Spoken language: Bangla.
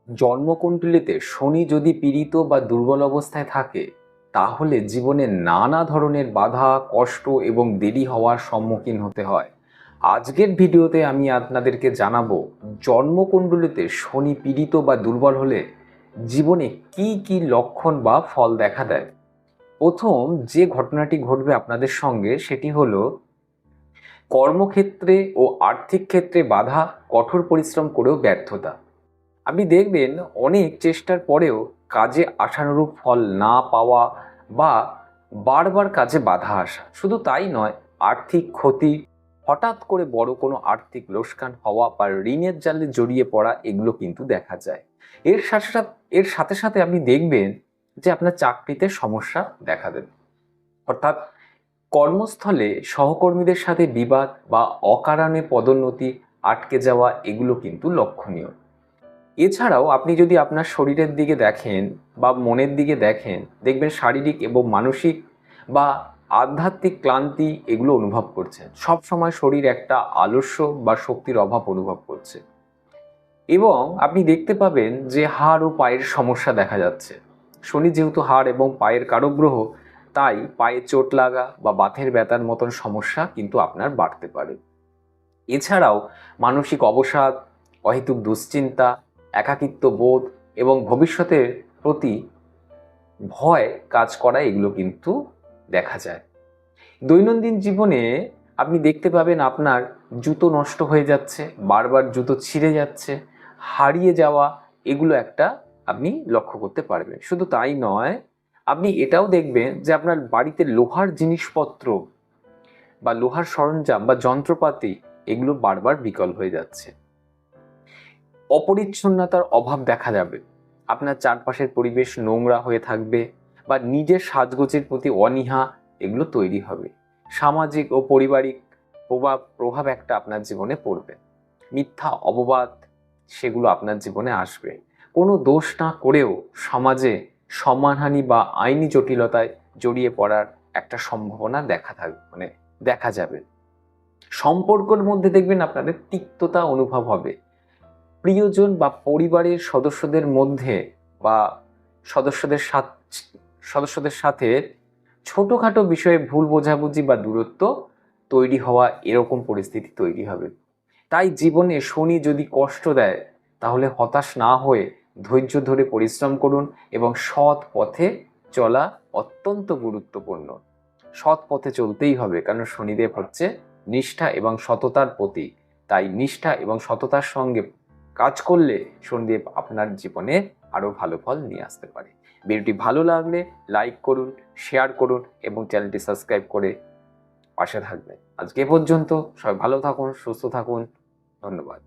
জন্মকুণ্ডলিতে শনি যদি পীড়িত বা দুর্বল অবস্থায় থাকে তাহলে জীবনে নানা ধরনের বাধা, কষ্ট এবং দেরি হওয়ার সম্মুখীন হতে হয়। আজকের ভিডিওতে আমি আপনাদেরকে জানাবো জন্মকুণ্ডলিতে শনি পীড়িত বা দুর্বল হলে জীবনে কি কি লক্ষণ বা ফল দেখা দেয়। প্রথম যে ঘটনাটি ঘটবে আপনাদের সঙ্গে সেটি হলো কর্মক্ষেত্রে ও আর্থিক ক্ষেত্রে বাধা, কঠোর পরিশ্রম করেও ব্যর্থতা। আপনি দেখবেন অনেক চেষ্টার পরেও কাজে আশানুরূপ ফল না পাওয়া বা বারবার কাজে বাধা আসা। শুধু তাই নয়, আর্থিক ক্ষতি, হঠাৎ করে বড় কোনো আর্থিক লোকসান হওয়া বা ঋণের জালে জড়িয়ে পড়া, এগুলো কিন্তু দেখা যায়। এর সাথে সাথে আপনি দেখবেন যে আপনার চাকরিতে সমস্যা দেখা দেবে, অর্থাৎ কর্মস্থলে সহকর্মীদের সাথে বিবাদ বা অকারণে পদোন্নতি আটকে যাওয়া, এগুলো কিন্তু লক্ষণীয়। এছাড়াও আপনি যদি আপনার শরীরের দিকে দেখেন বা মনের দিকে দেখেন, দেখবেন শারীরিক এবং মানসিক বা আধ্যাত্মিক ক্লান্তি এগুলো অনুভব করছেন। সব সময় শরীর একটা আলস্য বা শক্তির অভাব অনুভব করছে। এবং আপনি দেখতে পাবেন যে হাড় ও পায়ের সমস্যা দেখা যাচ্ছে। শনি যেহেতু হাড় এবং পায়ের কারক গ্রহ, তাই পায়ে চোট লাগা বা বাতের ব্যথার মতন সমস্যা কিন্তু আপনার বাড়তে পারে। এছাড়াও মানসিক অবসাদ, অহেতুক দুশ্চিন্তা, একাকিত্ব বোধ এবং ভবিষ্যতের প্রতি ভয় কাজ করা, এগুলো কিন্তু দেখা যায়। দৈনন্দিন জীবনে আপনি দেখতে পাবেন আপনার জুতো নষ্ট হয়ে যাচ্ছে, বারবার জুতো ছিঁড়ে যাচ্ছে, হারিয়ে যাওয়া, এগুলো একটা আপনি লক্ষ্য করতে পারবেন। শুধু তাই নয়, আপনি এটাও দেখবেন যে আপনার বাড়িতে লোহার জিনিসপত্র বা লোহার সরঞ্জাম বা যন্ত্রপাতি, এগুলো বারবার বিকল হয়ে যাচ্ছে। অপরিচ্ছন্নতার অভাব দেখা যাবে, আপনার চারপাশের পরিবেশ নোংরা হয়ে থাকবে বা নিজের সাজগোজের প্রতি অনীহা, এগুলো তৈরি হবে। সামাজিক ও পারিবারিক প্রভাব একটা আপনার জীবনে পড়বে। মিথ্যা অপবাদ, সেগুলো আপনার জীবনে আসবে। কোনো দোষ না করেও সমাজে সম্মানহানি বা আইনি জটিলতায় জড়িয়ে পড়ার একটা সম্ভাবনা দেখা যাবে। সম্পর্কের মধ্যে দেখবেন আপনাদের তিক্ততা অনুভব হবে। প্রিয়জন বা পরিবারের সদস্যদের মধ্যে বা সদস্যদের সাথে সদস্যদের সাথে ছোটোখাটো বিষয়ে ভুল বোঝাবুঝি বা দূরত্ব তৈরি হওয়া, এরকম পরিস্থিতি তৈরি হবে। তাই জীবনে শনি যদি কষ্ট দেয় তাহলে হতাশ না হয়ে ধৈর্য ধরে পরিশ্রম করুন এবং সৎ পথে চলা অত্যন্ত গুরুত্বপূর্ণ। সৎ পথে চলতেই হবে, কারণ শনিদেব হচ্ছে নিষ্ঠা এবং সততার প্রতীক। তাই নিষ্ঠা এবং সততার সঙ্গে কাজ করলে শনিদেব আপনার জীবনে আরও ভালো ফল নিয়ে আসতে পারে। ভিডিওটি ভালো লাগলে লাইক করুন, শেয়ার করুন এবং চ্যানেলটি সাবস্ক্রাইব করে পাশে থাকবেন। আজকে এ পর্যন্ত। সবাই ভালো থাকুন, সুস্থ থাকুন। ধন্যবাদ।